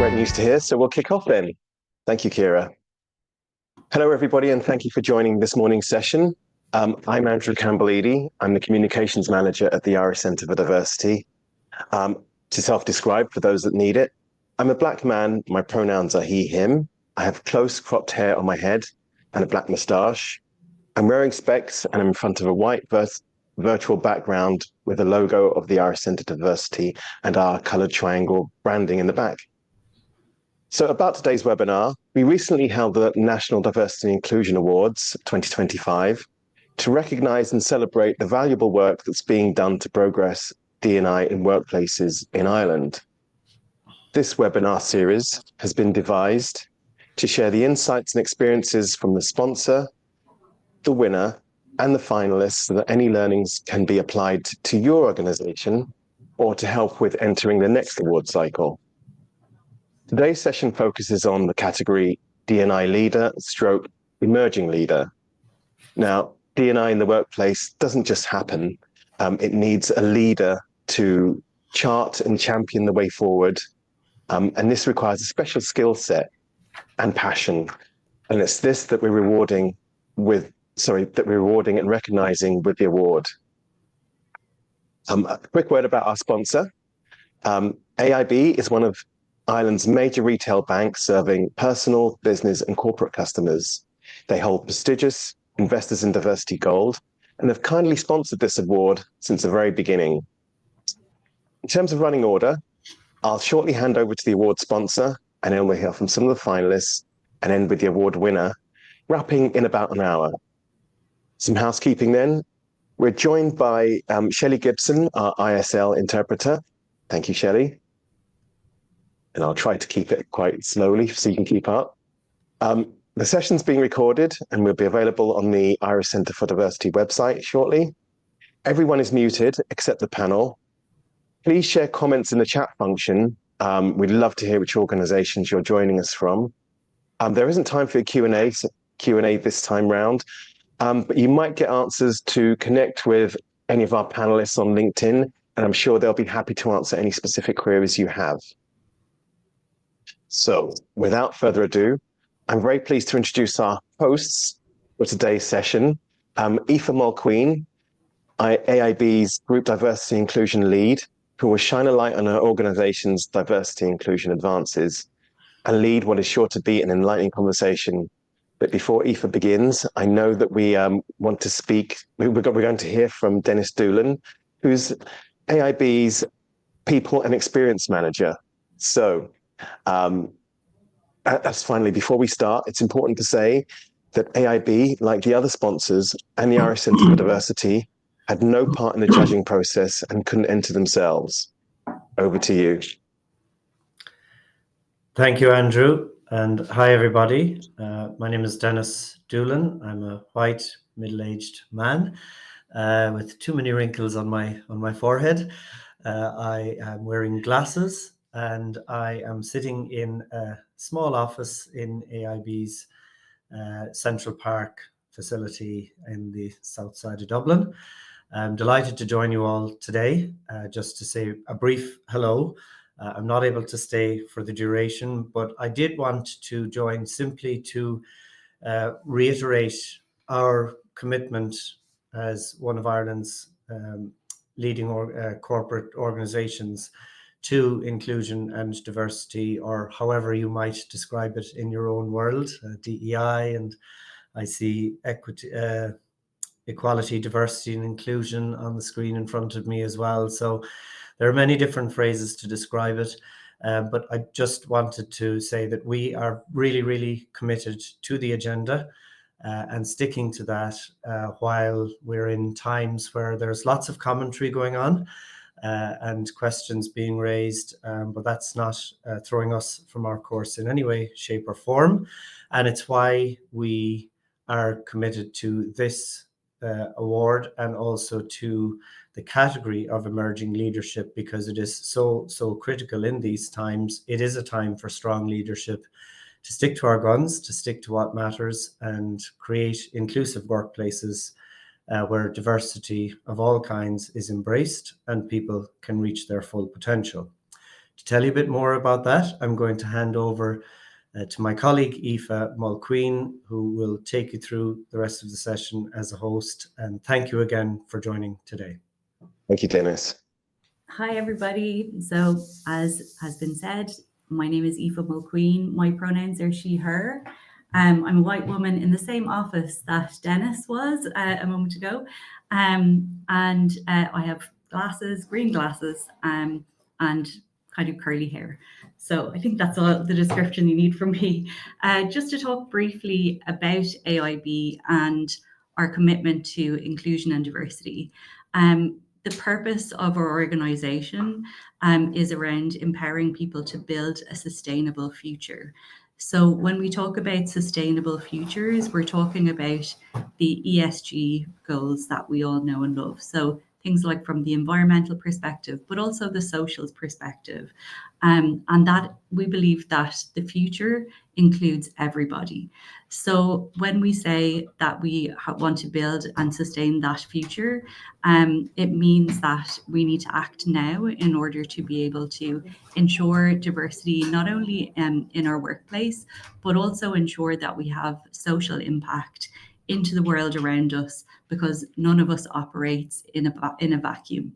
great news to hear, so we'll kick off then. Thank you, Kira. Hello, everybody, and thank you for joining this morning's session. I'm Andrew Campbell-Edie. I'm the Communications Manager at the Irish Centre for Diversity. To self-describe for those that need it, I'm a black man. My pronouns are he, him. I have close cropped hair on my head and a black moustache. I'm wearing specs and I'm in front of a white virtual background with a logo of the Irish Centre for Diversity and our coloured triangle branding in the back. So about today's webinar, we recently held the National Diversity and Inclusion Awards 2025 to recognise and celebrate the valuable work that's being done to progress D&I in workplaces in Ireland. This webinar series has been devised to share the insights and experiences from the sponsor, the winner, and the finalists so that any learnings can be applied to your organisation or to help with entering the next award cycle. Today's session focuses on the category D&I leader / emerging leader. Now, D&I in the workplace doesn't just happen. It needs a leader to chart and champion the way forward. And this requires a special skill set and passion. And it's this that we're rewarding and recognizing with the award. A quick word about our sponsor. AIB is one of Ireland's major retail banks serving personal, business, and corporate customers. They hold prestigious Investors in Diversity Gold and have kindly sponsored this award since the very beginning. In terms of running order, I'll shortly hand over to the award sponsor, and then we'll hear from some of the finalists and end with the award winner, wrapping in about an hour. Some housekeeping then. We're joined by Shelley Gibson, our ISL interpreter. Thank you, Shelley. And I'll try to keep it quite slowly so you can keep up. The session's being recorded and will be available on the Irish Centre for Diversity website shortly. Everyone is muted except the panel. Please share comments in the chat function. We'd love to hear which organisations you're joining us from. There isn't time for a Q&A this time round, but you might get answers to connect with any of our panelists on LinkedIn, and I'm sure they'll be happy to answer any specific queries you have. So, without further ado, I'm very pleased to introduce our hosts for today's session. Aoife Mulqueen, AIB's Group Diversity Inclusion Lead, who will shine a light on our organisation's diversity inclusion advances and lead what is sure to be an enlightening conversation. But before Aoife begins, I know that we want to speak, we're going to hear from Dennis Doolan, who's AIB's People and Experience Manager. So, finally, before we start, it's important to say that AIB, like the other sponsors and the Irish Centre for Diversity, had no part in the judging process and couldn't enter themselves. Over to you. Thank you, Andrew. And hi, everybody. My name is Dennis Doolan. I'm a white, middle-aged man with too many wrinkles on my forehead. I am wearing glasses, and I am sitting in a small office in AIB's Central Park facility in the south side of Dublin. I'm delighted to join you all today, just to say a brief hello. I'm not able to stay for the duration, but I did want to join simply to reiterate our commitment as one of Ireland's leading corporate organisations to inclusion and diversity, or however you might describe it in your own world, DEI, and I see equality, diversity, and inclusion on the screen in front of me as well. So there are many different phrases to describe it, but I just wanted to say that we are really, really committed to the agenda and sticking to that while we're in times where there's lots of commentary going on and questions being raised, but that's not throwing us from our course in any way, shape, or form. And it's why we are committed to this award and also to the category of emerging leadership, because it is so critical in these times. It is a time for strong leadership, to stick to our guns, to stick to what matters, and create inclusive workplaces where diversity of all kinds is embraced and people can reach their full potential. To tell you a bit more about that, I'm going to hand over to my colleague Aoife Mulqueen, who will take you through the rest of the session as a host. And thank you again for joining today. Thank you, Dennis. Hi, everybody. So as has been said, my name is Aoife Mulqueen. My pronouns are she, her. I'm a white woman in the same office that Dennis was a moment ago. And I have glasses, green glasses, and kind of curly hair. So I think that's all the description you need from me. Just to talk briefly about AIB and our commitment to inclusion and diversity. The purpose of our organisation is around empowering people to build a sustainable future. So when we talk about sustainable futures, we're talking about the ESG goals that we all know and love. So things like from the environmental perspective, but also the social perspective. And that we believe that the future includes everybody. So when we say that we want to build and sustain that future, it means that we need to act now in order to be able to ensure diversity, not only in our workplace, but also ensure that we have social impact into the world around us, because none of us operates in a vacuum.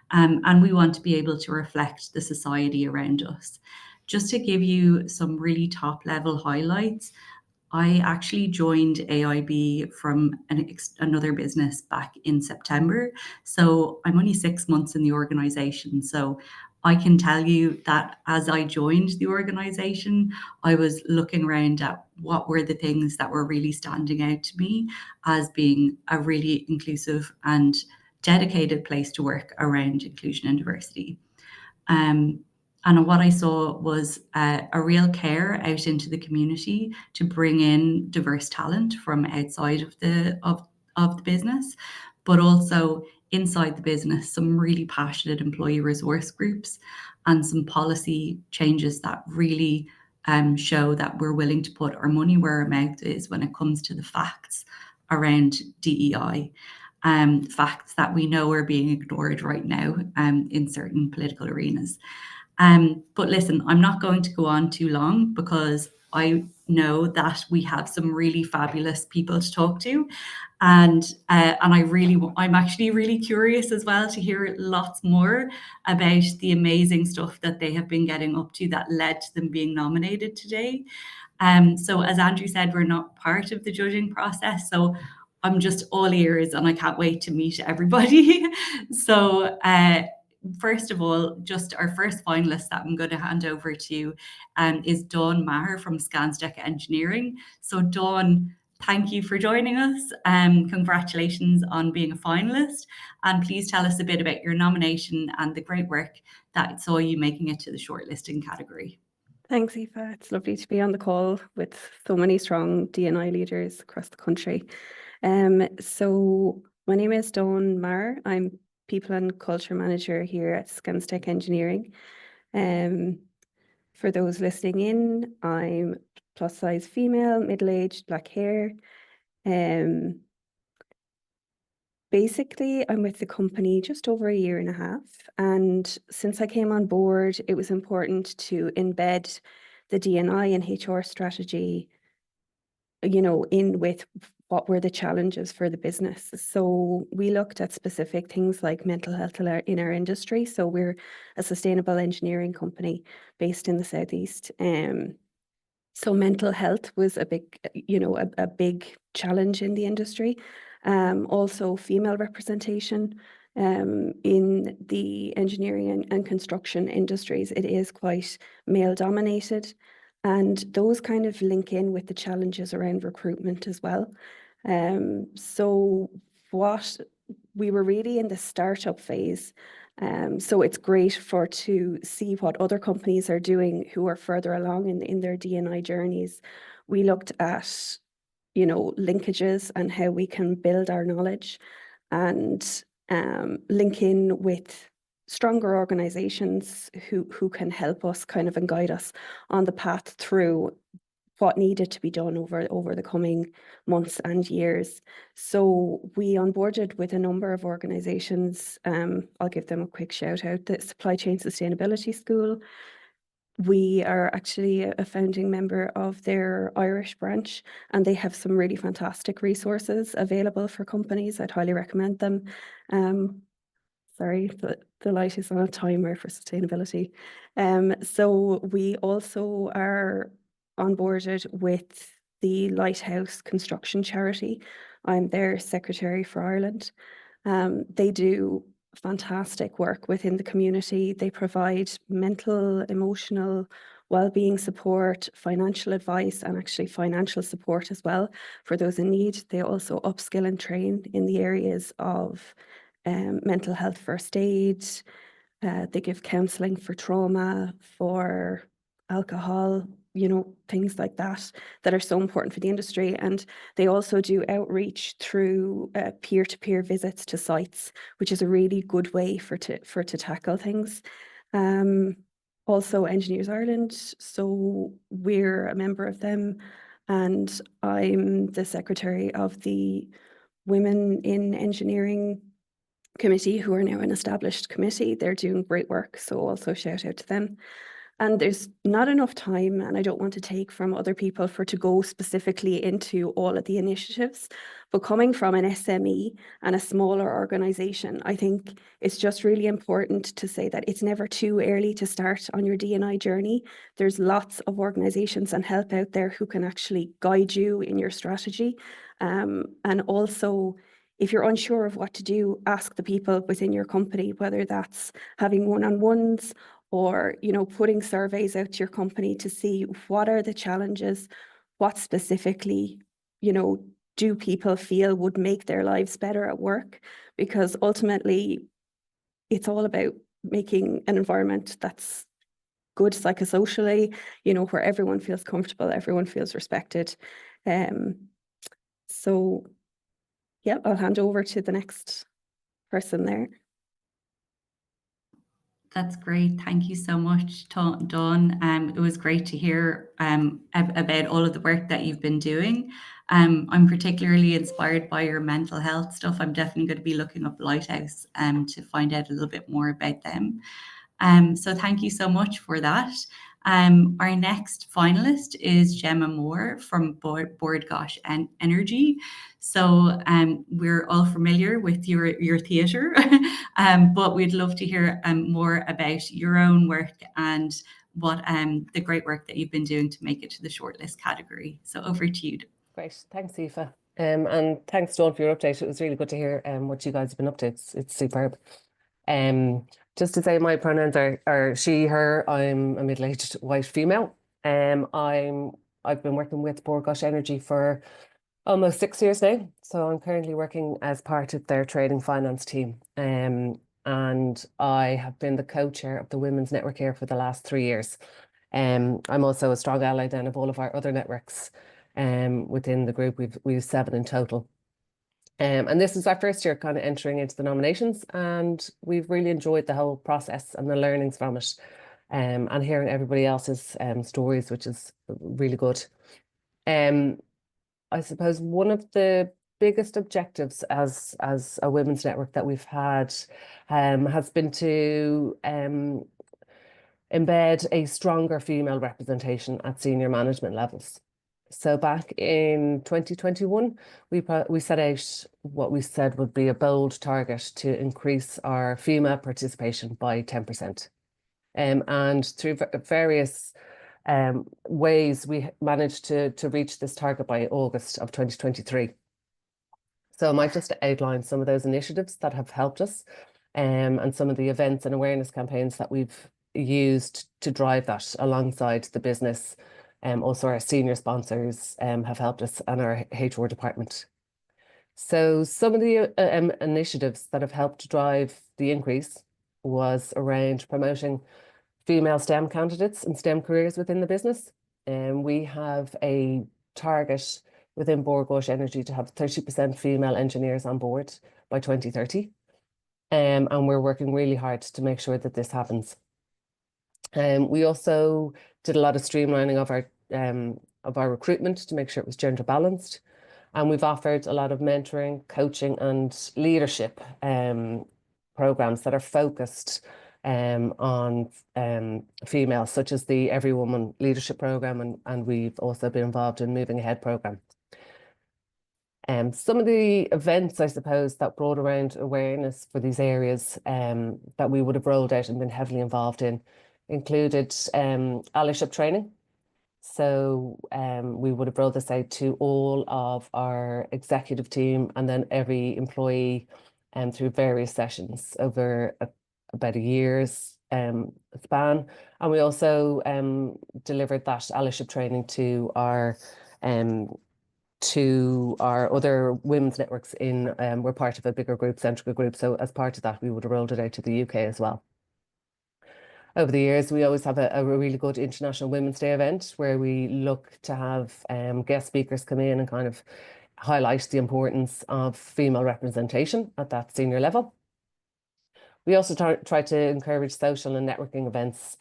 And we want to be able to reflect the society around us. Just to give you some really top level highlights, I actually joined AIB from another business back in September. So I'm only 6 months in the organisation. So I can tell you that as I joined the organisation, I was looking around at what were the things that were really standing out to me as being a really inclusive and dedicated place to work around inclusion and diversity. And what I saw was a real care out into the community to bring in diverse talent from outside of the business, but also inside the business, some really passionate employee resource groups and some policy changes that really show that we're willing to put our money where our mouth is when it comes to the facts around DEI. Facts that we know are being ignored right now in certain political arenas. But listen, I'm not going to go on too long because I know that we have some really fabulous people to talk to, and I'm actually really curious as well to hear lots more about the amazing stuff that they have been getting up to that led to them being nominated today. So as Andrew said, we're not part of the judging process, so I'm just all ears and I can't wait to meet everybody. So first of all, just our first finalist that I'm going to hand over to is Dawn Maher from Scansdeck Engineering. So Dawn, thank you for joining us. Congratulations on being a finalist. And please tell us a bit about your nomination and the great work that saw you making it to the shortlisting category. Thanks, Aoife. It's lovely to be on the call with so many strong D&I leaders across the country. So my name is Dawn Maher. I'm People and Culture Manager here at Scansdeck Engineering. For those listening in, I'm plus size female, middle-aged, black hair. Basically, I'm with the company just over a year and a half. And since I came on board, it was important to embed the D&I and HR strategy, in with what were the challenges for the business. So we looked at specific things like mental health in our industry. So we're a sustainable engineering company based in the Southeast. So mental health was a big, a big challenge in the industry. Also female representation in the engineering and construction industries. It is quite male dominated, and those kind of link in with the challenges around recruitment as well. So what we were really in the startup phase. So it's great to see what other companies are doing who are further along in their D&I journeys. We looked at, linkages and how we can build our knowledge and link in with stronger organizations who can help us kind of and guide us on the path through what needed to be done over the coming months and years. So we onboarded with a number of organisations. I'll give them a quick shout out. The Supply Chain Sustainability School. We are actually a founding member of their Irish branch, and they have some really fantastic resources available for companies. I'd highly recommend them. Sorry, the light is on a timer for sustainability. So we also are onboarded with the Lighthouse Construction Charity. I'm their secretary for Ireland. They do fantastic work within the community. They provide mental, emotional well-being support, financial advice, and actually financial support as well for those in need. They also upskill and train in the areas of mental health first aid. They give counselling for trauma, for alcohol, things like that are so important for the industry. And they also do outreach through peer-to-peer visits to sites, which is a really good way for to tackle things. Also Engineers Ireland, so we're a member of them, and I'm the secretary of the Women in Engineering Committee, who are now an established committee. They're doing great work, so also shout out to them. And there's not enough time, and I don't want to take from other people to go specifically into all of the initiatives, but coming from an SME and a smaller organisation, I think it's just really important to say that it's never too early to start on your D&I journey. There's lots of organisations and help out there who can actually guide you in your strategy. And also, if you're unsure of what to do, ask the people within your company, whether that's having one-on-ones or, putting surveys out to your company to see what are the challenges, what specifically, do people feel would make their lives better at work? Because ultimately, it's all about making an environment that's good psychosocially, where everyone feels comfortable, everyone feels respected. So, yeah, I'll hand over to the next person there. That's great. Thank you so much, Dawn. It was great to hear about all of the work that you've been doing. I'm particularly inspired by your mental health stuff. I'm definitely going to be looking up Lighthouse to find out a little bit more about them. So thank you so much for that. Our next finalist is Gemma Moore from Bord Gáis Energy. So we're all familiar with your theatre, but we'd love to hear more about your own work and what the great work that you've been doing to make it to the shortlist category. So over to you. Great, thanks Aoife. And thanks Dawn for your update. It was really good to hear what you guys have been up to. It's superb. Just to say, my pronouns are she, her. I'm a middle-aged white female. I've been working with Bord Gáis Energy for almost 6 years now. So I'm currently working as part of their trading finance team. And I have been the co-chair of the Women's Network here for the last 3 years. I'm also a strong ally then of all of our other networks within the group. We've 7 in total. And this is our first year kind of entering into the nominations, and we've really enjoyed the whole process and the learnings from it, and hearing everybody else's stories, which is really good. I suppose one of the biggest objectives as a women's network that we've had has been to embed a stronger female representation at senior management levels. So back in 2021, we set out what we said would be a bold target to increase our female participation by 10%. And through various ways, we managed to reach this target by August of 2023. So I might just outline some of those initiatives that have helped us, and some of the events and awareness campaigns that we've used to drive that alongside the business. Also our senior sponsors have helped us, and our HR department. So some of the initiatives that have helped drive the increase was around promoting female STEM candidates and STEM careers within the business. We have a target within Bord Gáis Energy to have 30% female engineers on board by 2030. And we're working really hard to make sure that this happens. We also did a lot of streamlining of our of our recruitment to make sure it was gender balanced. And we've offered a lot of mentoring, coaching and leadership programs that are focused on females, such as the Every Woman Leadership Program, and we've also been involved in Moving Ahead program. Some of the events, I suppose, that brought around awareness for these areas that we would have rolled out and been heavily involved in included allyship training. So we would have rolled this out to all of our executive team and then every employee through various sessions over about a year's span. And we also delivered that allyship training to our other women's networks in, we're part of a bigger group, Centrica Group. So as part of that, we would have rolled it out to the UK as well. Over the years, we always have a really good International Women's Day event where we look to have guest speakers come in and kind of highlight the importance of female representation at that senior level. We also try to encourage social and networking events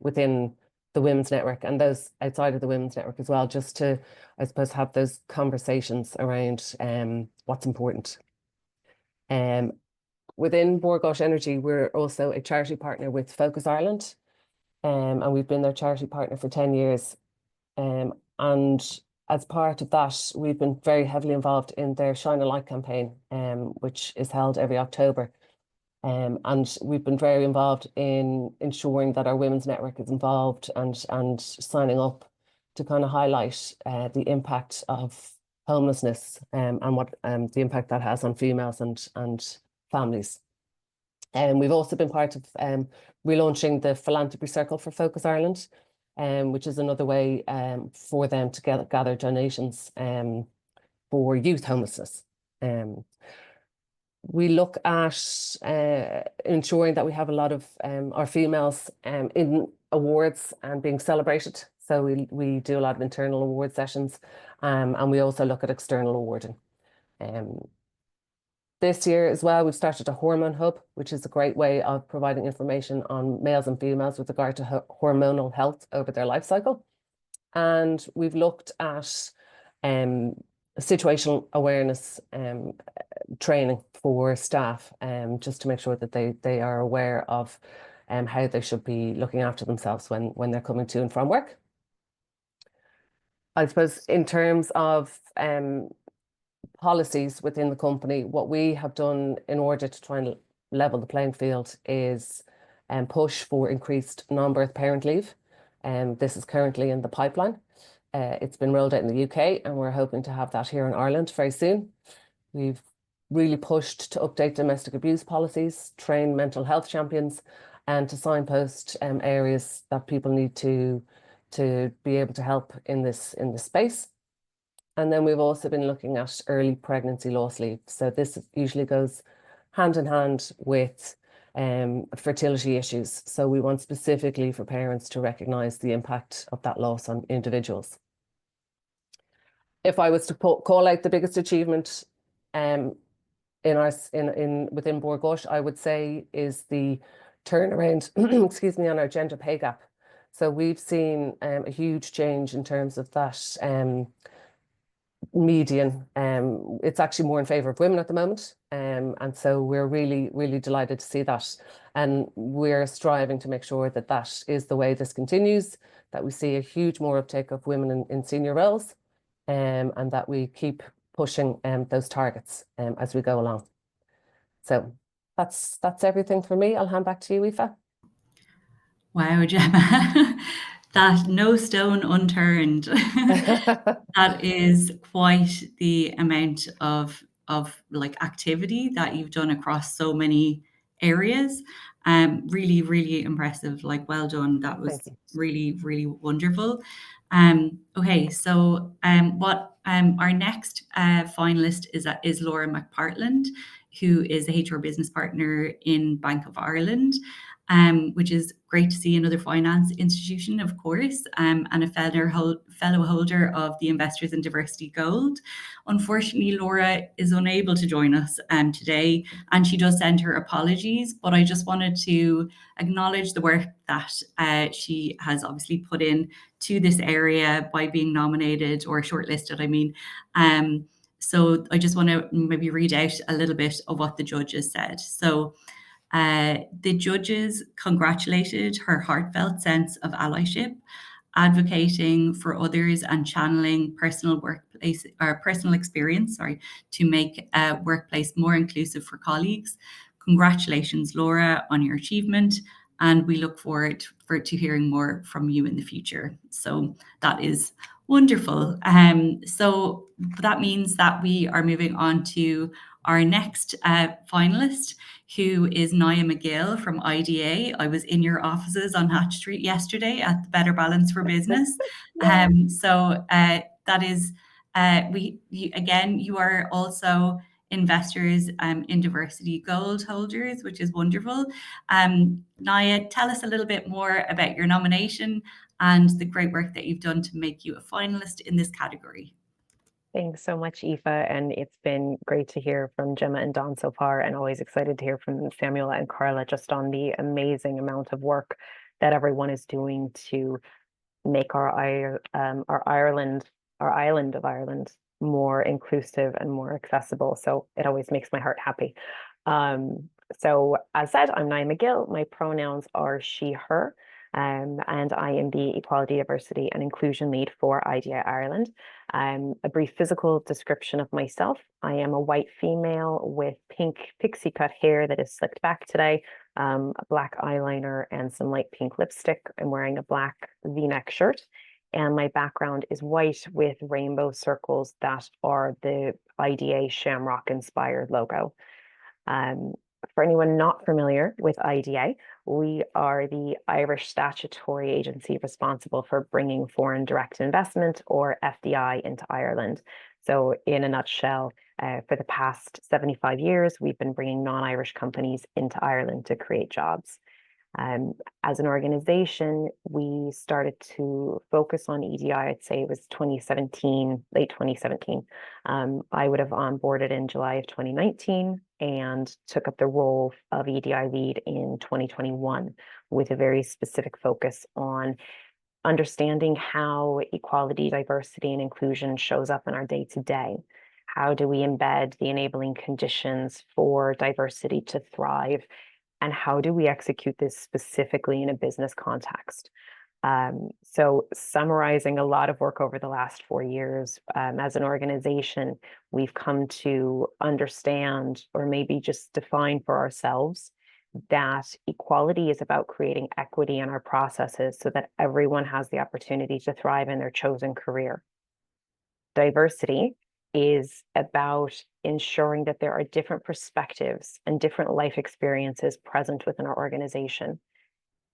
within the women's network and those outside of the women's network as well, just to, I suppose, have those conversations around what's important. Within Bord Gáis Energy, we're also a charity partner with Focus Ireland, and we've been their charity partner for 10 years. And as part of that, we've been very heavily involved in their Shine a Light campaign, which is held every October. And we've been very involved in ensuring that our women's network is involved and signing up to kind of highlight the impact of homelessness and what the impact that has on females and families. And we've also been part of relaunching the Philanthropy Circle for Focus Ireland, which is another way for them to gather donations for youth homelessness. We look at ensuring that we have a lot of our females in awards and being celebrated. So we do a lot of internal award sessions, and we also look at external awarding. This year as well, we've started a hormone hub, which is a great way of providing information on males and females with regard to hormonal health over their life cycle. And we've looked at situational awareness training for staff, just to make sure that they are aware of how they should be looking after themselves when they're coming to and from work. I suppose in terms of policies within the company, what we have done in order to try and level the playing field is push for increased non-birth parent leave. This is currently in the pipeline. It's been rolled out in the UK and we're hoping to have that here in Ireland very soon. We've really pushed to update domestic abuse policies, train mental health champions, and to signpost areas that people need to be able to help in this space. And then we've also been looking at early pregnancy loss leave. So this usually goes hand in hand with fertility issues. So we want specifically for parents to recognise the impact of that loss on individuals. If I was to call out the biggest achievement within Bord Gáis, I would say is the turnaround, excuse me, on our gender pay gap. So we've seen a huge change in terms of that median. It's actually more in favour of women at the moment. And so we're really, really delighted to see that. And we're striving to make sure that that is the way this continues, that we see a huge more uptake of women in senior roles, and that we keep pushing those targets as we go along. So that's everything for me. I'll hand back to you, Aoife. Wow, Gemma, that no stone unturned. That is quite the amount of like activity that you've done across so many areas. Really, really impressive. Like, well done. That was really, really wonderful. Okay, so what our next finalist is Laura McPartland. who is a HR business partner in Bank of Ireland, which is great to see another finance institution, of course, and a fellow holder of the Investors in Diversity Gold. Unfortunately, Laura is unable to join us today, and she does send her apologies, but I just wanted to acknowledge the work that she has obviously put in to this area by being nominated or shortlisted, I mean. So I just want to maybe read out a little bit of what the judges said. So the judges congratulated her heartfelt sense of allyship, advocating for others and channeling personal experience, to make a workplace more inclusive for colleagues. Congratulations, Laura, on your achievement, and we look forward to hearing more from you in the future. So that is wonderful. So that means that we are moving on to our next finalist, who is Nia McGill from IDA. I was in your offices on Hatch Street yesterday at the Better Balance for Business. So that is, you are also Investors in Diversity Gold holders, which is wonderful. Nia, tell us a little bit more about your nomination and the great work that you've done to make you a finalist in this category. Thanks so much, Aoife, and it's been great to hear from Gemma and Don so far, and always excited to hear from Samuel and Carla just on the amazing amount of work that everyone is doing to make our island of Ireland more inclusive and more accessible. So it always makes my heart happy. So as said, I'm Nia McGill. My pronouns are she, her. And I am the Equality, Diversity and Inclusion Lead for IDA Ireland. A brief physical description of myself. I am a white female with pink pixie cut hair that is slicked back today, a black eyeliner and some light pink lipstick. I'm wearing a black V-neck shirt, and my background is white with rainbow circles that are the IDA Shamrock inspired logo. For anyone not familiar with IDA, we are the Irish statutory agency responsible for bringing foreign direct investment, or FDI, into Ireland. So in a nutshell, for the past 75 years, we've been bringing non-Irish companies into Ireland to create jobs. As an organization, we started to focus on EDI, I'd say it was 2017, late 2017. I would have onboarded in July of 2019 and took up the role of EDI lead in 2021 with a very specific focus on understanding how equality, diversity, and inclusion shows up in our day-to-day. How do we embed the enabling conditions for diversity to thrive? And how do we execute this specifically in a business context? So summarizing a lot of work over the last 4 years, as an organization, we've come to understand, or maybe just define for ourselves, that equality is about creating equity in our processes so that everyone has the opportunity to thrive in their chosen career. Diversity is about ensuring that there are different perspectives and different life experiences present within our organization.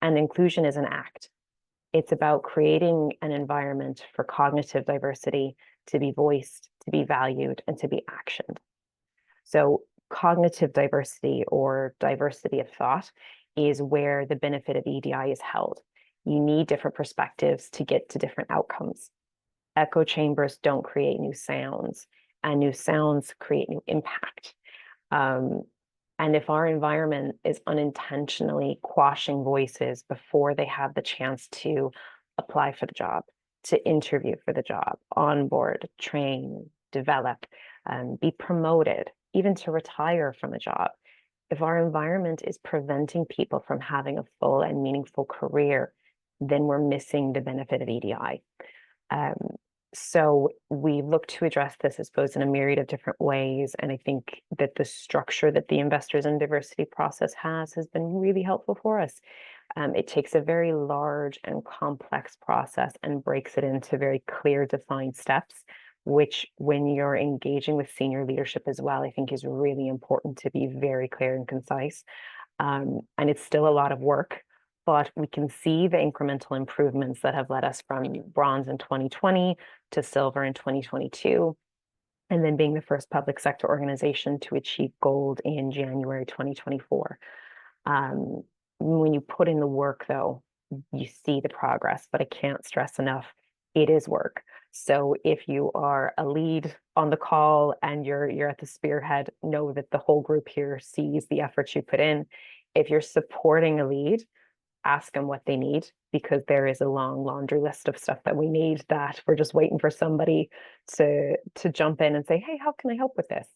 And inclusion is an act. It's about creating an environment for cognitive diversity to be voiced, to be valued, and to be actioned. So cognitive diversity, or diversity of thought, is where the benefit of EDI is held. You need different perspectives to get to different outcomes. Echo chambers don't create new sounds, and new sounds create new impact. And if our environment is unintentionally quashing voices before they have the chance to apply for the job, to interview for the job, onboard, train, develop, be promoted, even to retire from a job, if our environment is preventing people from having a full and meaningful career, then we're missing the benefit of EDI. So we look to address this, I suppose, in a myriad of different ways. And I think that the structure that the Investors in Diversity process has been really helpful for us. It takes a very large and complex process and breaks it into very clear, defined steps, which, when you're engaging with senior leadership as well, I think is really important to be very clear and concise. And it's still a lot of work, but we can see the incremental improvements that have led us from bronze in 2020 to silver in 2022. and then being the first public sector organization to achieve gold in January 2024. When you put in the work, though, you see the progress, but I can't stress enough, it is work. So if you are a lead on the call and you're at the spearhead, know that the whole group here sees the efforts you put in. If you're supporting a lead, ask them what they need, because there is a long laundry list of stuff that we need that we're just waiting for somebody to jump in and say, hey, how can I help with this?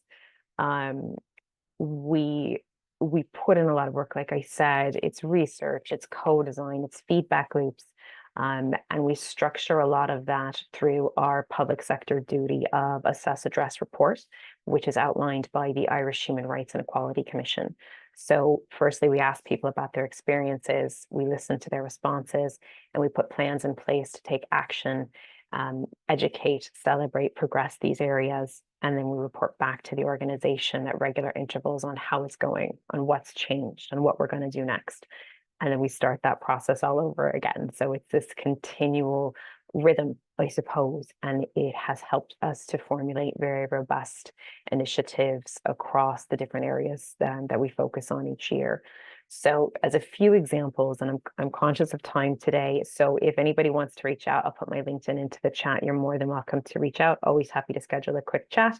We put in a lot of work, like I said. It's research, it's co-design, it's feedback loops. And we structure a lot of that through our public sector duty of assess, address, report, which is outlined by the Irish Human Rights and Equality Commission. So firstly, we ask people about their experiences, we listen to their responses, and we put plans in place to take action, educate, celebrate, progress these areas. And then we report back to the organization at regular intervals on how it's going, on what's changed, and what we're going to do next. And then we start that process all over again. So it's this continual rhythm, I suppose, and it has helped us to formulate very robust initiatives across the different areas that we focus on each year. So as a few examples, and I'm conscious of time today, so if anybody wants to reach out, I'll put my LinkedIn into the chat. You're more than welcome to reach out. Always happy to schedule a quick chat.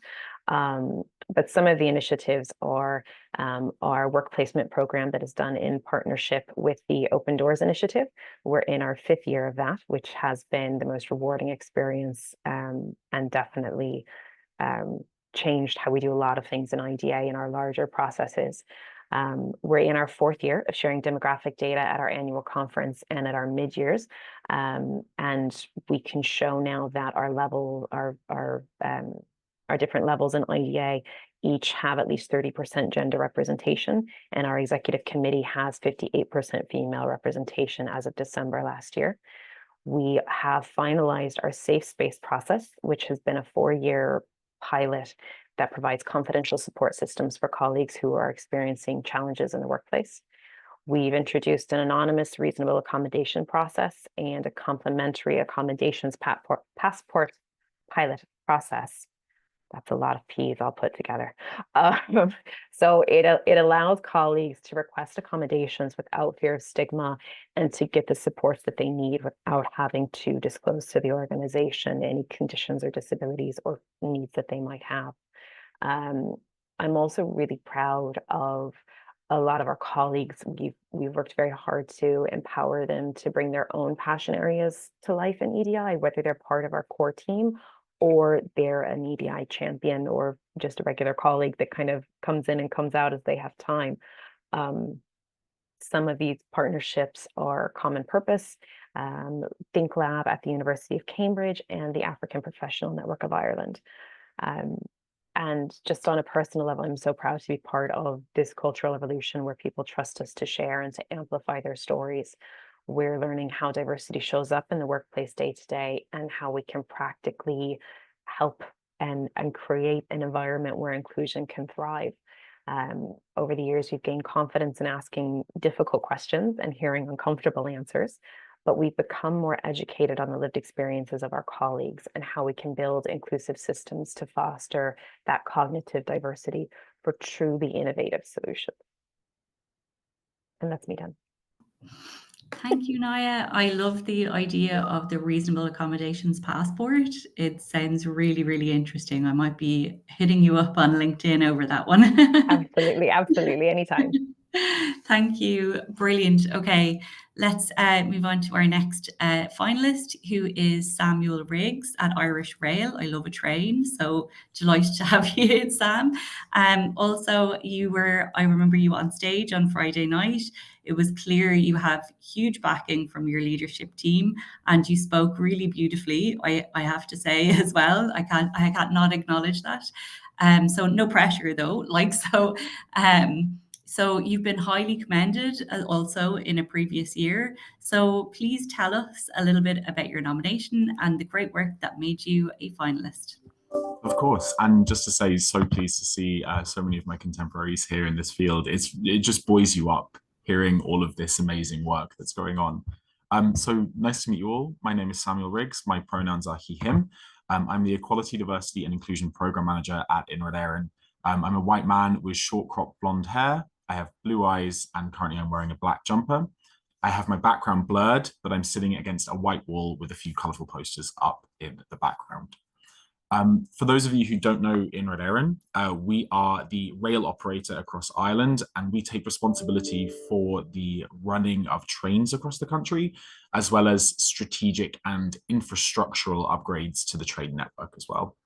But some of the initiatives are our work placement program that is done in partnership with the Open Doors Initiative. We're in our 5th year of that, which has been the most rewarding experience, and definitely changed how we do a lot of things in IDA and our larger processes. We're in our 4th year of sharing demographic data at our annual conference and at our mid-years. And we can show now that our different levels in IDA each have at least 30% gender representation, and our executive committee has 58% female representation as of December last year. We have finalized our safe space process, which has been a 4-year pilot that provides confidential support systems for colleagues who are experiencing challenges in the workplace. We've introduced an anonymous reasonable accommodation process and a complementary accommodations passport pilot process. That's a lot of P's I'll put together. So it allows colleagues to request accommodations without fear of stigma and to get the supports that they need without having to disclose to the organization any conditions or disabilities or needs that they might have. I'm also really proud of a lot of our colleagues. We've worked very hard to empower them to bring their own passion areas to life in EDI, whether they're part of our core team or they're an EDI champion or just a regular colleague that kind of comes in and comes out as they have time. Some of these partnerships are Common Purpose, Think Lab at the University of Cambridge, and the African Professional Network of Ireland. And just on a personal level, I'm so proud to be part of this cultural evolution where people trust us to share and to amplify their stories. We're learning how diversity shows up in the workplace day to day and how we can practically help and create an environment where inclusion can thrive. Over the years, we've gained confidence in asking difficult questions and hearing uncomfortable answers, but we've become more educated on the lived experiences of our colleagues and how we can build inclusive systems to foster that cognitive diversity for truly innovative solutions. And that's me done. Thank you, Naya. I love the idea of the reasonable accommodations passport. It sounds really, really interesting. I might be hitting you up on LinkedIn over that one. Absolutely, absolutely, anytime. Thank you. Brilliant. Okay, let's move on to our next finalist, who is Samuel Riggs at Irish Rail. I love a train, so delighted to have you, Sam. Also, I remember you on stage on Friday night. It was clear you have huge backing from your leadership team, and you spoke really beautifully, I have to say as well. I can't not acknowledge that. So no pressure though, so you've been highly commended also in a previous year. So please tell us a little bit about your nomination and the great work that made you a finalist. Of course, and just to say, so pleased to see so many of my contemporaries here in this field. It just buoys you up hearing all of this amazing work that's going on. So nice to meet you all. My name is Samuel Riggs. My pronouns are he, him. I'm the Equality, Diversity and Inclusion Program Manager at Inrad Éireann. I'm a white man with short cropped blonde hair. I have blue eyes and currently I'm wearing a black jumper. I have my background blurred, but I'm sitting against a white wall with a few colourful posters up in the background. For those of you who don't know Inrad Éireann, we are the rail operator across Ireland, and we take responsibility for the running of trains across the country, as well as strategic and infrastructural upgrades to the train network as well.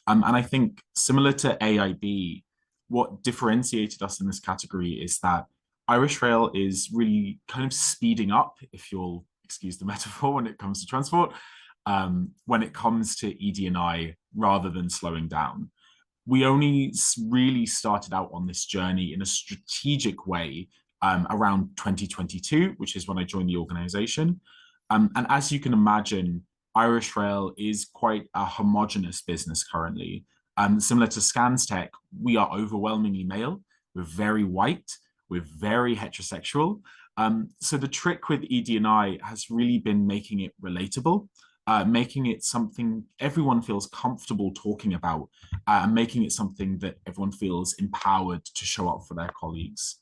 And I think similar to AIB, what differentiated us in this category is that Irish Rail is really kind of speeding up, if you'll excuse the metaphor, when it comes to transport, when it comes to ED&I rather than slowing down. We only really started out on this journey in a strategic way around 2022, which is when I joined the organization. And as you can imagine, Irish Rail is quite a homogenous business currently. Similar to Scanstech, we are overwhelmingly male, we're very white, we're very heterosexual. So the trick with ED&I has really been making it relatable, making it something everyone feels comfortable talking about, and making it something that everyone feels empowered to show up for their colleagues.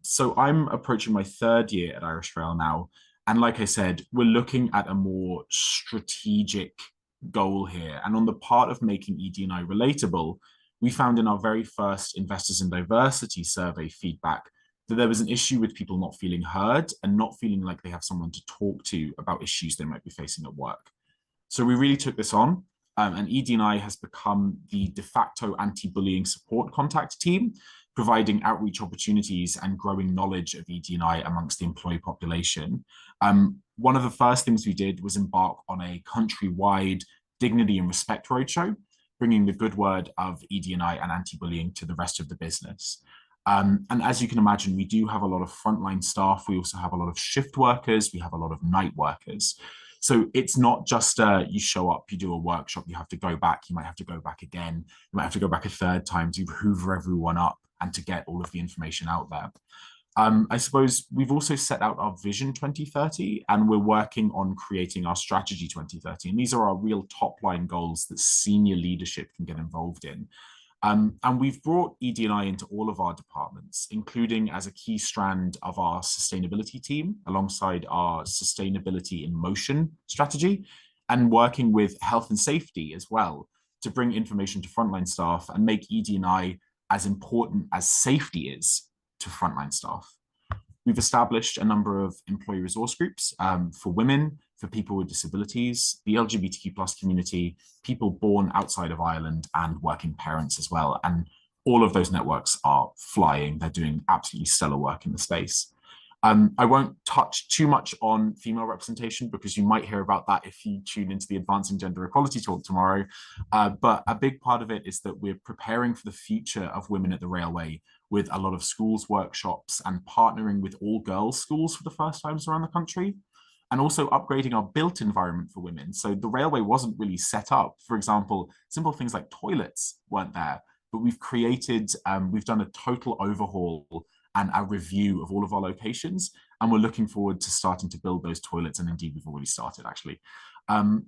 So I'm approaching my 3rd year at Irish Rail now. And like I said, we're looking at a more strategic goal here. And on the part of making ED&I relatable, we found in our very first Investors in Diversity survey feedback that there was an issue with people not feeling heard and not feeling like they have someone to talk to about issues they might be facing at work. So we really took this on, and ED&I has become the de facto anti-bullying support contact team, providing outreach opportunities and growing knowledge of ED&I amongst the employee population. One of the first things we did was embark on a countrywide dignity and respect roadshow, bringing the good word of ED&I and anti-bullying to the rest of the business. And as you can imagine, we do have a lot of frontline staff. We also have a lot of shift workers. We have a lot of night workers. So it's not just you show up, you do a workshop, you have to go back. You might have to go back again. You might have to go back a 3rd time to hoover everyone up and to get all of the information out there. I suppose we've also set out our Vision 2030, and we're working on creating our Strategy 2030. And these are our real top-line goals that senior leadership can get involved in. And we've brought ED&I into all of our departments, including as a key strand of our sustainability team, alongside our Sustainability in Motion strategy, and working with health and safety as well, to bring information to frontline staff and make ED&I as important as safety is to frontline staff. We've established a number of employee resource groups for women, for people with disabilities, the LGBTQ+ community, people born outside of Ireland, and working parents as well. And all of those networks are flying. They're doing absolutely stellar work in the space. I won't touch too much on female representation because you might hear about that if you tune into the Advancing Gender Equality talk tomorrow. But a big part of it is that we're preparing for the future of women at the railway with a lot of schools workshops and partnering with all girls schools for the first times around the country, and also upgrading our built environment for women. So the railway wasn't really set up. For example, simple things like toilets weren't there, but we've done a total overhaul and a review of all of our locations, and we're looking forward to starting to build those toilets, and indeed we've already started actually.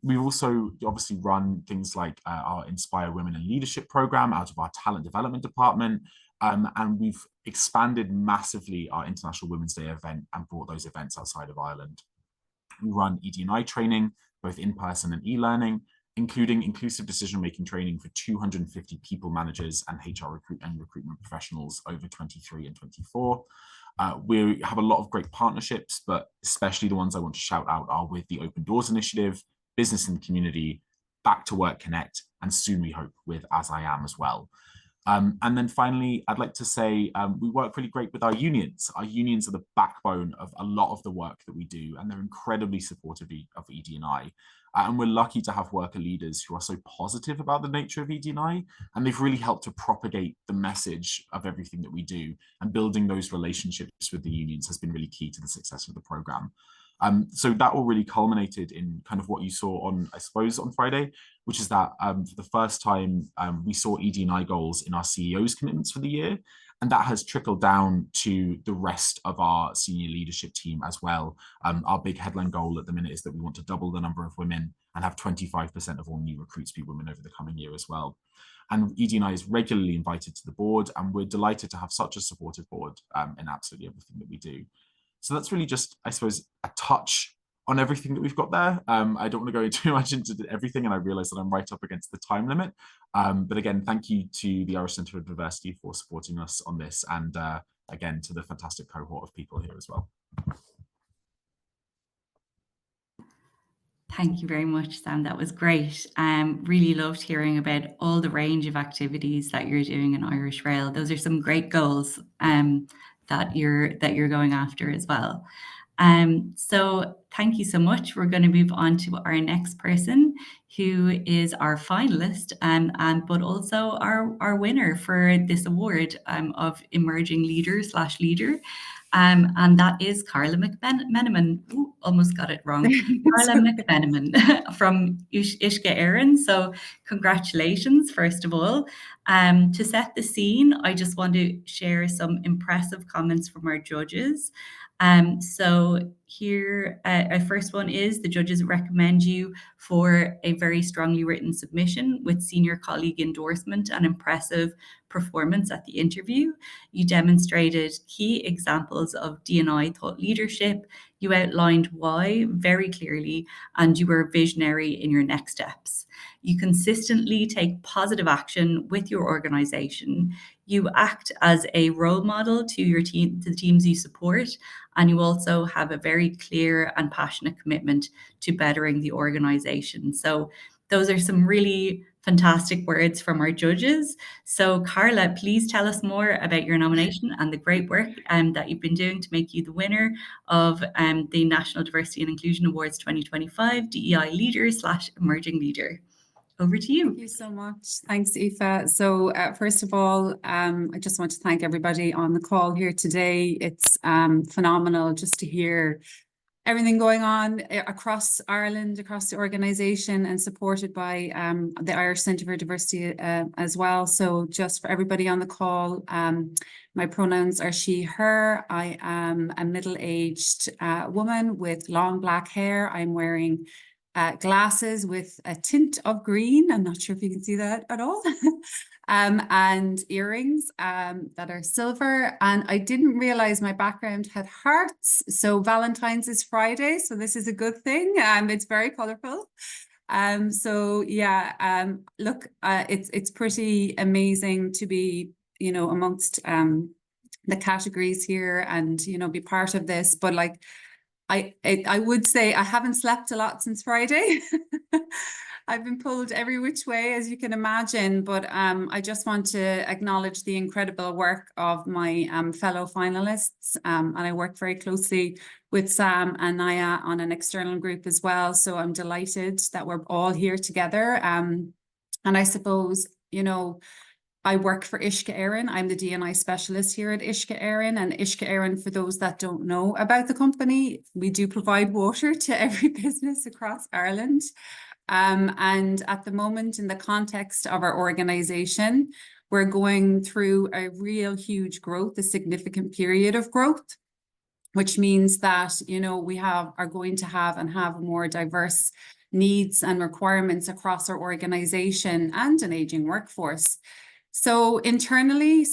We've also obviously run things like our Inspire Women in Leadership program out of our talent development department, and we've expanded massively our International Women's Day event and brought those events outside of Ireland. We run ED&I training, both in person and e-learning, including inclusive decision-making training for 250 people managers and HR recruitment professionals over 23 and 24. We have a lot of great partnerships, but especially the ones I want to shout out are with the Open Doors Initiative, Business in the Community, Back to Work Connect, and soon we hope with As I Am as well. And then finally, I'd like to say we work really great with our unions. Our unions are the backbone of a lot of the work that we do, and they're incredibly supportive of ED&I. And we're lucky to have worker leaders who are so positive about the nature of ED&I, and they've really helped to propagate the message of everything that we do, and building those relationships with the unions has been really key to the success of the program. So that all really culminated in kind of what you saw on, I suppose, on Friday, which is that for the first time, we saw ED&I goals in our CEO's commitments for the year. And that has trickled down to the rest of our senior leadership team as well. Our big headline goal at the minute is that we want to double the number of women and have 25% of all new recruits be women over the coming year as well. And ED&I is regularly invited to the board, and we're delighted to have such a supportive board in absolutely everything that we do. So that's really just, I suppose, a touch on everything that we've got there. I don't want to go too much into everything, and I realise that I'm right up against the time limit. But again, thank you to the Irish Centre for Diversity for supporting us on this, and again, to the fantastic cohort of people here as well. Thank you very much, Sam. That was great. Really loved hearing about all the range of activities that you're doing in Irish Rail. Those are some great goals that you're going after as well. So thank you so much. We're going to move on to our next person, who is our finalist, but also our winner for this award of Emerging Leader / Leader. And that is Carla McMenamin. Ooh, almost got it wrong. Carla McMenamin from Uisce Éireann. So congratulations, first of all. To set the scene, I just want to share some impressive comments from our judges. So here, our first one is the judges recommend you for a very strongly written submission with senior colleague endorsement and impressive performance at the interview. You demonstrated key examples of D&I thought leadership. You outlined why very clearly, and you were visionary in your next steps. You consistently take positive action with your organization. You act as a role model to your team, to the teams you support, and you also have a very clear and passionate commitment to bettering the organization. So those are some really fantastic words from our judges. So Carla, please tell us more about your nomination and the great work that you've been doing to make you the winner of the National Diversity and Inclusion Awards 2025 DEI Leader / Emerging Leader. Over to you. Thank you so much. Thanks, Aoife. So first of all, I just want to thank everybody on the call here today. It's phenomenal just to hear everything going on across Ireland, across the organisation, and supported by the Irish Centre for Diversity as well. So just for everybody on the call, my pronouns are she, her. I am a middle-aged woman with long black hair. I'm wearing glasses with a tint of green. I'm not sure if you can see that at all. And earrings that are silver. And I didn't realize my background had hearts. So Valentine's is Friday. So this is a good thing. It's very colorful. So yeah, look, it's pretty amazing to be, amongst the categories here and, be part of this. But like, I would say I haven't slept a lot since Friday. I've been pulled every which way, as you can imagine, but I just want to acknowledge the incredible work of my fellow finalists. And I work very closely with Sam and Naya on an external group as well. So I'm delighted that we're all here together. And I suppose, I work for Uisce Éireann. I'm the D&I specialist here at Uisce Éireann. And Uisce Éireann, for those that don't know about the company, we do provide water to every business across Ireland. And at the moment, in the context of our organisation, we're going through a real huge growth, a significant period of growth, which means that, we are going to have more diverse needs and requirements across our organisation and an ageing workforce. So internally,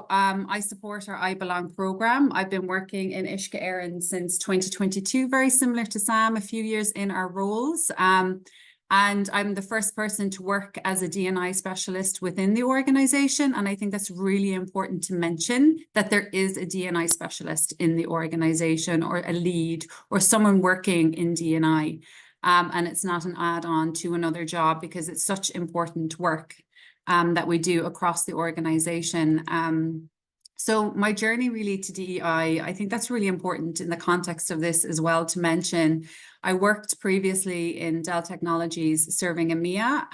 I support our I Belong programme. I've been working in Uisce Éireann since 2022, very similar to Sam, a few years in our roles. And I'm the first person to work as a D&I specialist within the organisation. And I think that's really important to mention, that there is a D&I specialist in the organisation, or a lead, or someone working in D&I. And it's not an add-on to another job, because it's such important work that we do across the organisation. So my journey really to DEI, I think that's really important in the context of this as well to mention. I worked previously in Dell Technologies serving EMEA,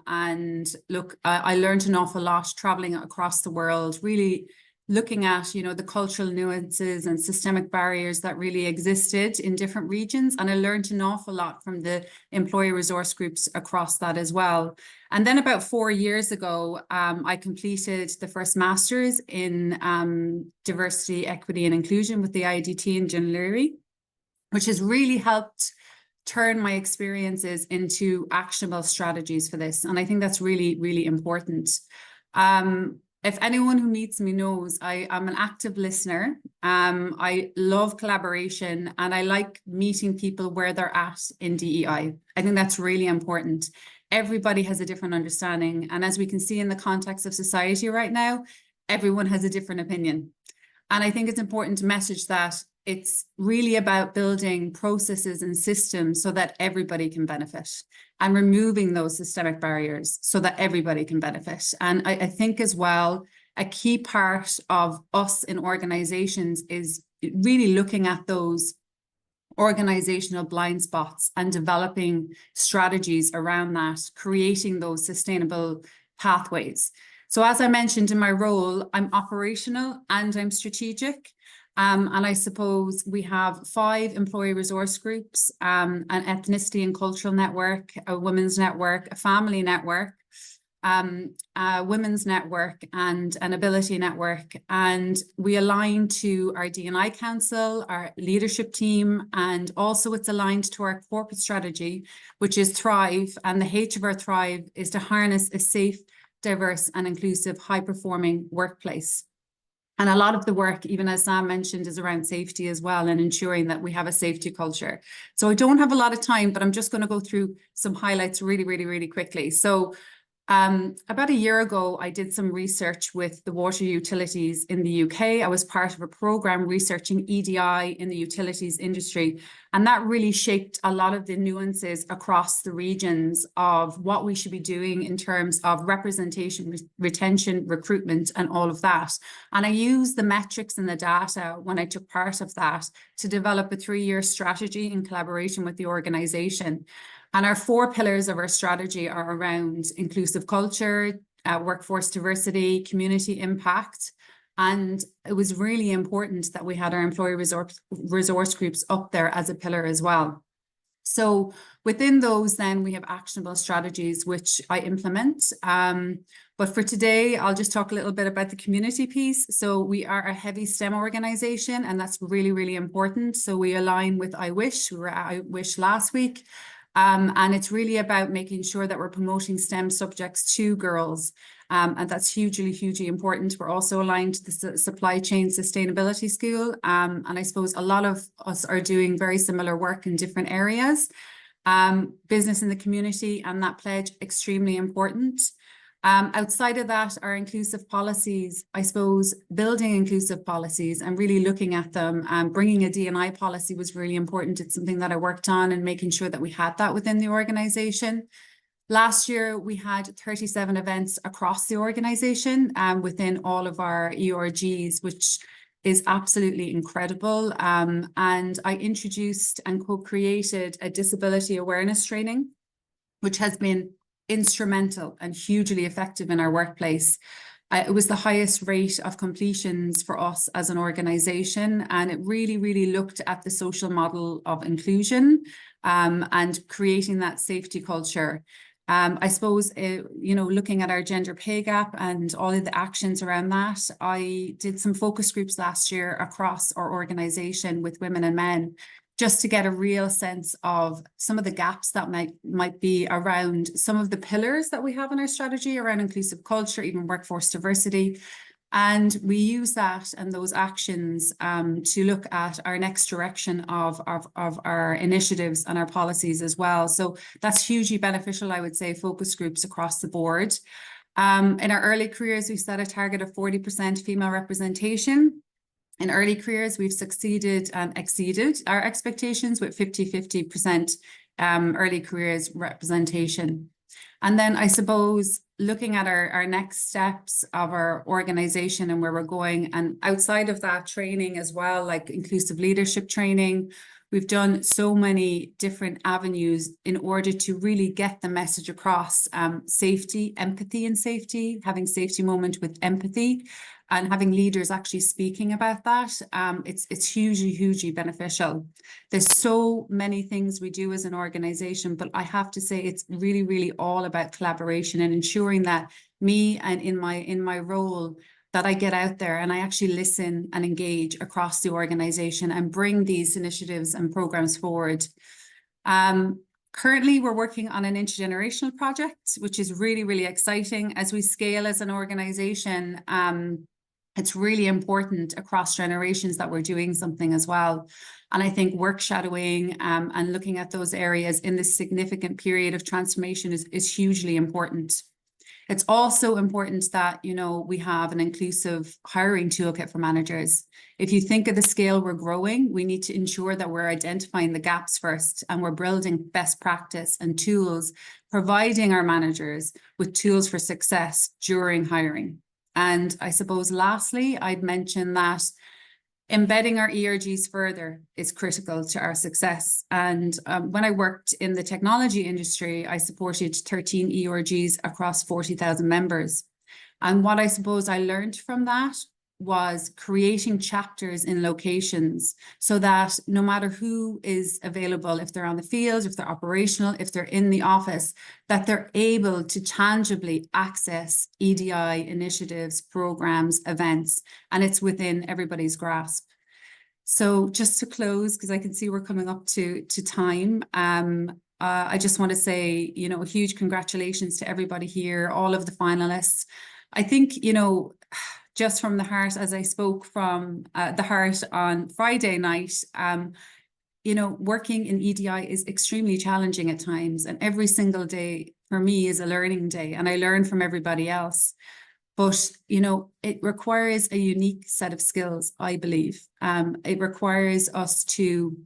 and look, I learned an awful lot traveling across the world, really looking at, the cultural nuances and systemic barriers that really existed in different regions. And I learned an awful lot from the employee resource groups across that as well. And then about 4 years ago, I completed the first master's in diversity, equity and inclusion with the IDT in Dún Laoghaire, which has really helped turn my experiences into actionable strategies for this. And I think that's really, really important. If anyone who meets me knows, I am an active listener. I love collaboration, and I like meeting people where they're at in DEI. I think that's really important. Everybody has a different understanding. And as we can see in the context of society right now, everyone has a different opinion. And I think it's important to message that it's really about building processes and systems so that everybody can benefit, and removing those systemic barriers so that everybody can benefit. And I think as well, a key part of us in organizations is really looking at those organizational blind spots and developing strategies around that, creating those sustainable pathways. So as I mentioned in my role, I'm operational and I'm strategic. And I suppose we have 5 employee resource groups, an ethnicity and cultural network, a women's network, a family network, a women's network, and an ability network. And we align to our D&I council, our leadership team, and also it's aligned to our corporate strategy, which is Thrive. And the H of our Thrive is to harness a safe, diverse, and inclusive, high-performing workplace. And a lot of the work, even as Sam mentioned, is around safety as well, and ensuring that we have a safety culture. So I don't have a lot of time, but I'm just going to go through some highlights really, really, really quickly. So about a year ago, I did some research with the water utilities in the UK. I was part of a program researching EDI in the utilities industry. And that really shaped a lot of the nuances across the regions of what we should be doing in terms of representation, retention, recruitment, and all of that. And I used the metrics and the data when I took part of that to develop a 3-year strategy in collaboration with the organization. And our 4 pillars of our strategy are around inclusive culture, workforce diversity, community impact. And it was really important that we had our employee resource groups up there as a pillar as well. So within those, then we have actionable strategies, which I implement. But for today, I'll just talk a little bit about the community piece. So we are a heavy STEM organization, and that's really, really important. So we align with I Wish. We were at I Wish last week. And it's really about making sure that we're promoting STEM subjects to girls. And that's hugely, hugely important. We're also aligned to the Supply Chain Sustainability School. And I suppose a lot of us are doing very similar work in different areas. Business in the community and that pledge, extremely important. Outside of that, our inclusive policies, I suppose, building inclusive policies and really looking at them. Bringing a D&I policy was really important. It's something that I worked on, and making sure that we had that within the organization. Last year, we had 37 events across the organization within all of our ERGs, which is absolutely incredible. And I introduced and co-created a disability awareness training, which has been instrumental and hugely effective in our workplace. It was the highest rate of completions for us as an organisation, and it really, really looked at the social model of inclusion and creating that safety culture. I suppose, looking at our gender pay gap and all of the actions around that, I did some focus groups last year across our organisation with women and men, just to get a real sense of some of the gaps that might be around some of the pillars that we have in our strategy around inclusive culture, even workforce diversity. And we use that and those actions to look at our next direction of our initiatives and our policies as well. So that's hugely beneficial, I would say, focus groups across the board. In our early careers, we set a target of 40% female representation. In early careers, we've succeeded and exceeded our expectations with 50% early careers representation. And then I suppose looking at our next steps of our organization and where we're going, and outside of that, training as well, like inclusive leadership training. We've done so many different avenues in order to really get the message across. Safety, empathy and safety, having safety moment with empathy, and having leaders actually speaking about that. It's hugely, hugely beneficial. There's so many things we do as an organization, but I have to say it's really, really all about collaboration and ensuring that me and in my role that I get out there and I actually listen and engage across the organization and bring these initiatives and programs forward. Currently, we're working on an intergenerational project, which is really, really exciting. As we scale as an organization, it's really important across generations that we're doing something as well. And I think work shadowing and looking at those areas in this significant period of transformation is hugely important. It's also important that, you know, we have an inclusive hiring toolkit for managers. If you think of the scale we're growing, we need to ensure that we're identifying the gaps first, and we're building best practice and tools, providing our managers with tools for success during hiring. And I suppose lastly, I'd mention that embedding our ERGs further is critical to our success. And when I worked in the technology industry, I supported 13 ERGs across 40,000 members. And what I suppose I learned from that was creating chapters in locations so that no matter who is available, if they're on the field, if they're operational, if they're in the office, that they're able to tangibly access EDI initiatives, programs, events, and it's within everybody's grasp. So just to close, because I can see we're coming up to time, I just want to say, you know, a huge congratulations to everybody here, all of the finalists. I think, you know, just from the heart, as I spoke from the heart on Friday night, you know, working in EDI is extremely challenging at times, and every single day for me is a learning day, and I learn from everybody else. But, you know, it requires a unique set of skills, I believe. It requires us to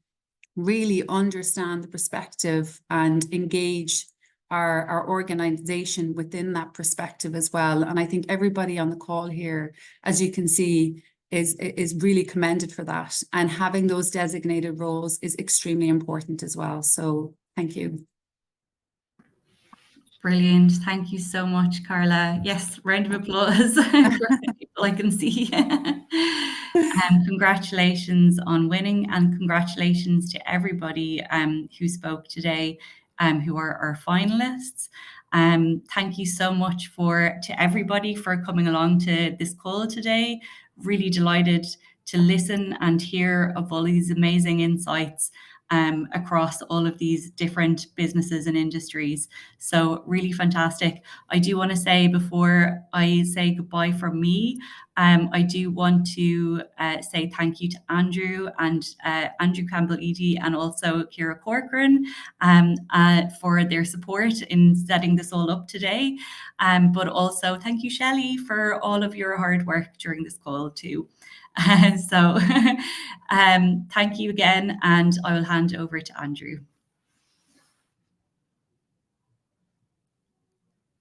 really understand the perspective and engage our organization within that perspective as well. And I think everybody on the call here, as you can see, is really commended for that. And having those designated roles is extremely important as well. So thank you. Brilliant. Thank you so much, Carla. Yes, round of applause for the people I can see. Congratulations on winning, and congratulations to everybody who spoke today, who are our finalists. Thank you so much to everybody for coming along to this call today. Really delighted to listen and hear of all these amazing insights across all of these different businesses and industries. So really fantastic. I do want to say, before I say goodbye from me, I do want to say thank you to Andrew and Andrew Campbell-Edie and also Ciara Corcoran for their support in setting this all up today. But also thank you, Shelley, for all of your hard work during this call too. So thank you again, and I will hand over to Andrew.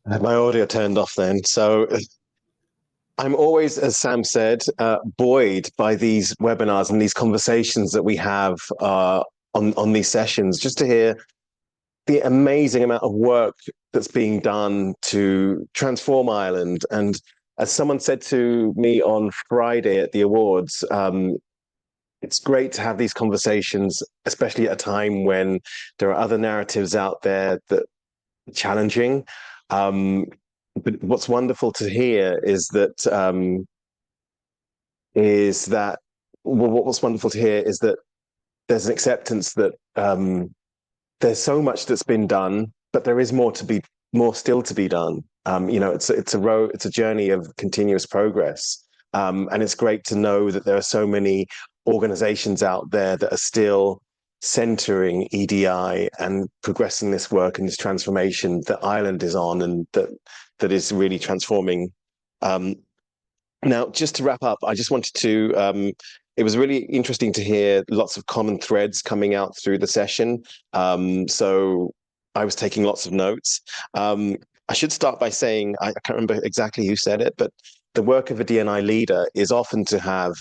I had my audio turned off then. So I'm always, as Sam said, buoyed by these webinars and these conversations that we have on these sessions, just to hear the amazing amount of work that's being done to transform Ireland. And as someone said to me on Friday at the awards, it's great to have these conversations, especially at a time when there are other narratives out there that are challenging. But what's wonderful to hear is that what's wonderful to hear is that there's an acceptance that there's so much that's been done, but there is more still to be done. You know, it's a journey of continuous progress, and it's great to know that there are so many organizations out there that are still centering EDI and progressing this work and this transformation that Ireland is on, and that is really transforming. Now, just to wrap up, I just wanted to. It was really interesting to hear lots of common threads coming out through the session. So I was taking lots of notes. I should start by saying, I can't remember exactly who said it, but the work of a D&I leader is often to have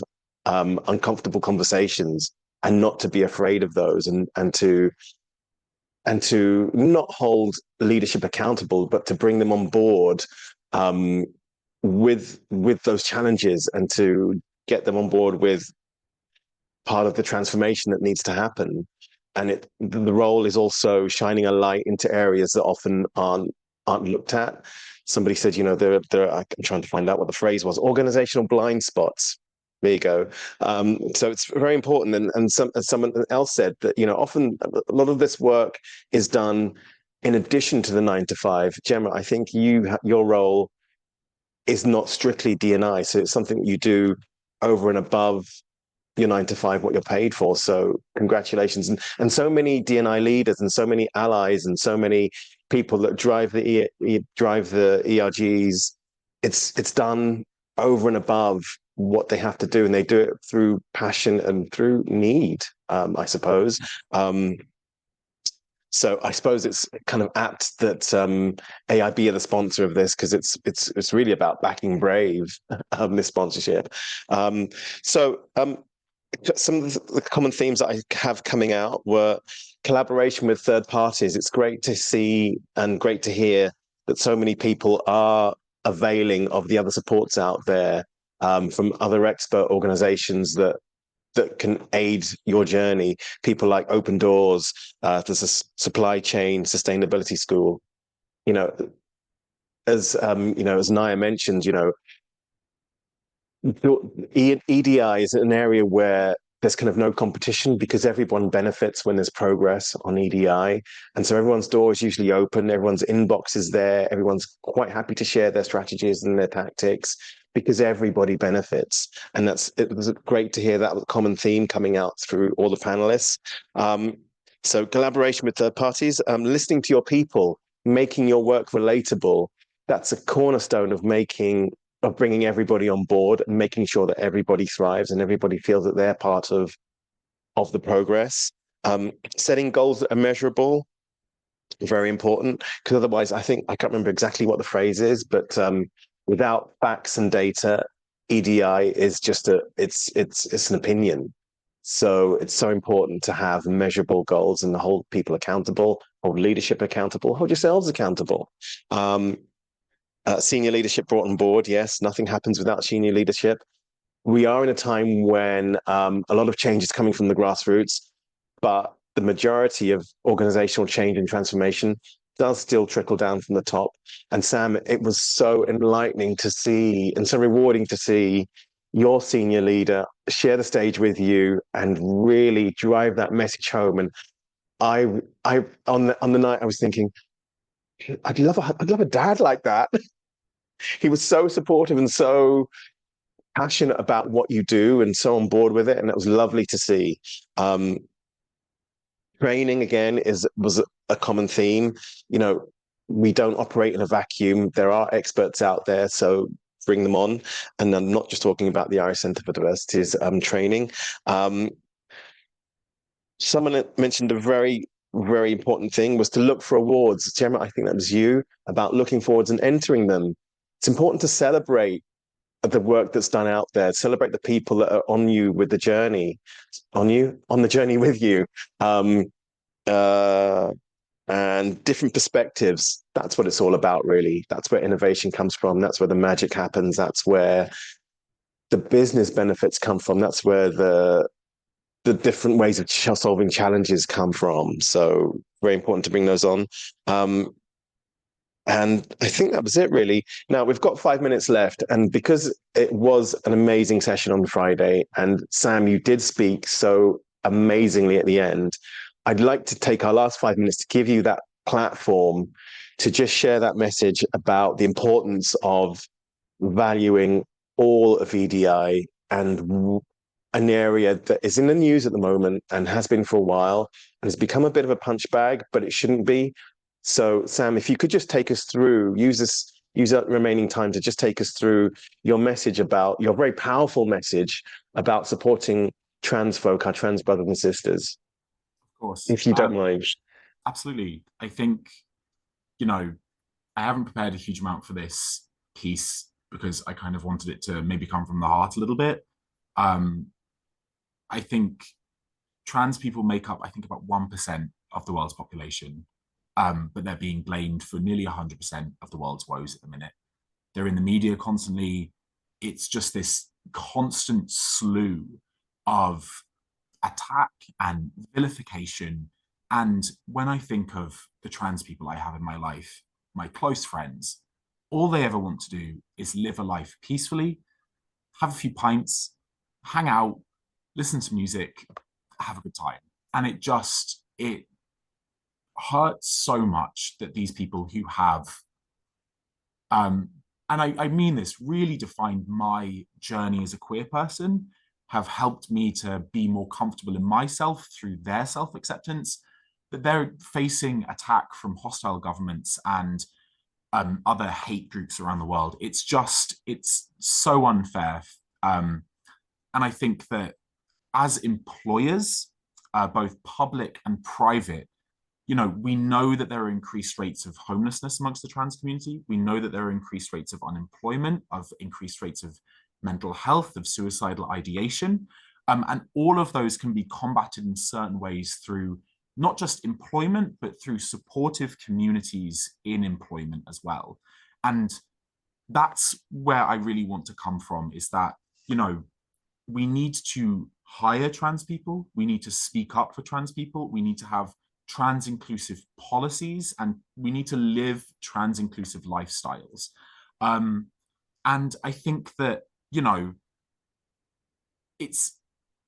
uncomfortable conversations and not to be afraid of those, and to not hold leadership accountable, but to bring them on board with those challenges, and to get them on board with part of the transformation that needs to happen. And the role is also shining a light into areas that often aren't looked at. Somebody said, you know, I'm trying to find out what the phrase was, organizational blind spots. There you go. So it's very important, and as someone else said, that often a lot of this work is done in addition to the 9 to 5. Gemma, I think your role is not strictly D&I, so it's something you do over and above your 9 to 5, what you're paid for. So congratulations, and so many D&I leaders, and so many allies, and so many people that drive the ERGs. It's done over and above what they have to do, and they do it through passion and through need, I suppose. So I suppose it's kind of apt that AIB are the sponsor of this, because it's really about backing brave, this sponsorship. So some of the common themes that I have coming out were collaboration with third parties. It's great to see and great to hear that so many people are availing of the other supports out there, from other expert organizations that can aid your journey. People like Open Doors, there's a supply chain sustainability school. As Naya mentioned, EDI is an area where there's kind of no competition, because everyone benefits when there's progress on EDI. And so everyone's door is usually open, everyone's inbox is there, everyone's quite happy to share their strategies and their tactics, because everybody benefits. And it was great to hear that common theme coming out through all the panelists. So collaboration with third parties, listening to your people, making your work relatable. That's a cornerstone of bringing everybody on board and making sure that everybody thrives and everybody feels that they're part of the progress. Setting goals that are measurable, very important, because otherwise I can't remember exactly what the phrase is, but without facts and data, EDI is just it's an opinion. So it's so important to have measurable goals and hold people accountable, hold leadership accountable, hold yourselves accountable. Senior leadership brought on board. Yes, nothing happens without senior leadership. We are in a time when a lot of change is coming from the grassroots, but the majority of organizational change and transformation does still trickle down from the top. And Sam, it was so enlightening to see and so rewarding to see your senior leader share the stage with you and really drive that message home. And I on the night I was thinking, I'd love a dad like that. He was so supportive and so passionate about what you do and so on board with it, and it was lovely to see. Training again was a common theme. We don't operate in a vacuum. There are experts out there, so bring them on. And I'm not just talking about the Irish Centre for Diversity's training. Someone mentioned a very, very important thing was to look for awards. Gemma, I think that was you, about looking forwards and entering them. It's important to celebrate the work that's done out there, celebrate the people that are on the journey with you, and different perspectives. That's what it's all about, really. That's where innovation comes from. That's where the magic happens. That's where the business benefits come from. That's where the different ways of solving challenges come from. So very important to bring those on. And I think that was it, really. Now, we've got 5 minutes left. And because it was an amazing session on Friday, and Sam, you did speak so amazingly at the end, I'd like to take our last 5 minutes to give you that platform to just share that message about the importance of valuing all of EDI, and an area that is in the news at the moment and has been for a while and has become a bit of a punch bag, but it shouldn't be. So, Sam, if you could just take us through, use that remaining time to just take us through your very powerful message about supporting trans folk, our trans brothers and sisters. Of course. If you don't mind. Absolutely. I think, I haven't prepared a huge amount for this piece because I kind of wanted it to maybe come from the heart a little bit. I think trans people make up, about 1% of the world's population. But they're being blamed for nearly 100% of the world's woes at the minute. They're in the media constantly. It's just this constant slew of attack and vilification. And when I think of the trans people I have in my life, my close friends, all they ever want to do is live a life peacefully, have a few pints, hang out, listen to music, have a good time. And it hurts so much that these people who have, and I mean this, really defined my journey as a queer person, have helped me to be more comfortable in myself through their self-acceptance, that they're facing attack from hostile governments and other hate groups around the world. It's so unfair. And I think that as employers, both public and private, we know that there are increased rates of homelessness amongst the trans community. We know that there are increased rates of unemployment, of increased rates of mental health, of suicidal ideation. And all of those can be combated in certain ways through not just employment, but through supportive communities in employment as well. And that's where I really want to come from, is that, we need to hire trans people. We need to speak up for trans people. We need to have trans inclusive policies, and we need to live trans inclusive lifestyles. And I think that, it's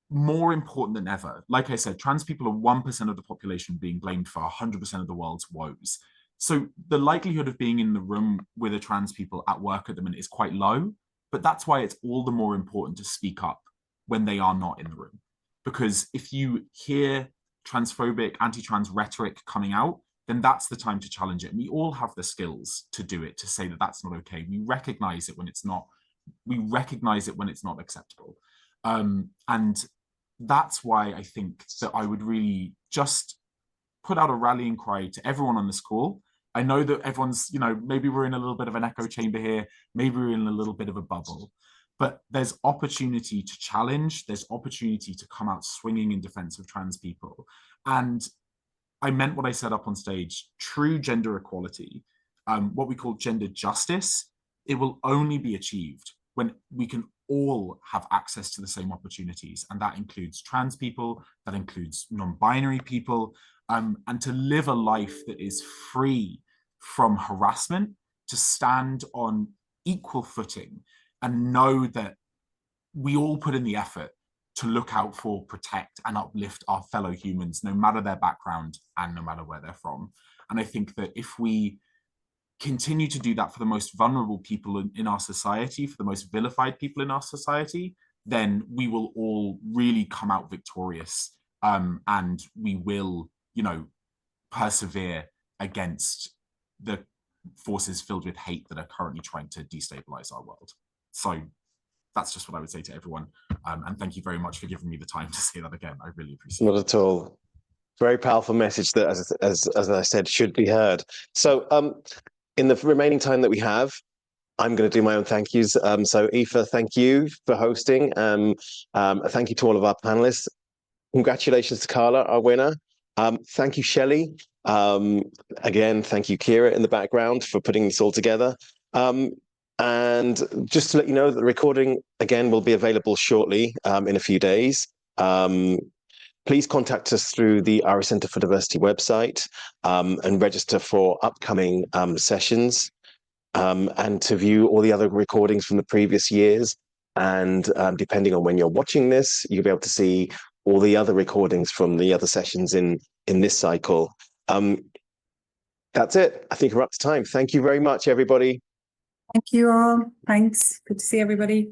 more important than ever. Like I said, trans people are 1% of the population being blamed for 100% of the world's woes. So the likelihood of being in the room with a trans people at work at the minute is quite low, but that's why it's all the more important to speak up when they are not in the room. Because if you hear transphobic, anti-trans rhetoric coming out, then that's the time to challenge it. And we all have the skills to do it, to say that that's not okay. We recognize it when it's not. We recognize it when it's not acceptable. And that's why I think that I would really just put out a rallying cry to everyone on this call. I know that everyone's, maybe we're in a little bit of an echo chamber here, maybe we're in a little bit of a bubble, but there's opportunity to challenge, there's opportunity to come out swinging in defense of trans people. And I meant what I said up on stage: true gender equality, what we call gender justice, it will only be achieved when we can all have access to the same opportunities. And that includes trans people, that includes non-binary people, and to live a life that is free from harassment, to stand on equal footing and know that we all put in the effort to look out for, protect, and uplift our fellow humans, no matter their background and no matter where they're from. And I think that if we continue to do that for the most vulnerable people in our society, for the most vilified people in our society, then we will all really come out victorious, and we will, persevere against the forces filled with hate that are currently trying to destabilize our world. So that's just what I would say to everyone. And thank you very much for giving me the time to say that again. I really appreciate it. Not at all. Very powerful message that, as I said, should be heard. So in the remaining time that we have, I'm going to do my own thank yous. So Aoife, thank you for hosting. Thank you to all of our panelists. Congratulations to Carla, our winner. Thank you, Shelley. Again, thank you, Kira, in the background, for putting this all together. And just to let you know that the recording, again, will be available shortly, in a few days. Please contact us through the Irish Centre for Diversity website, and register for upcoming sessions, and to view all the other recordings from the previous years. And depending on when you're watching this, you'll be able to see all the other recordings from the other sessions in this cycle. That's it. I think we're up to time. Thank you very much, everybody. Thank you all. Thanks. Good to see everybody.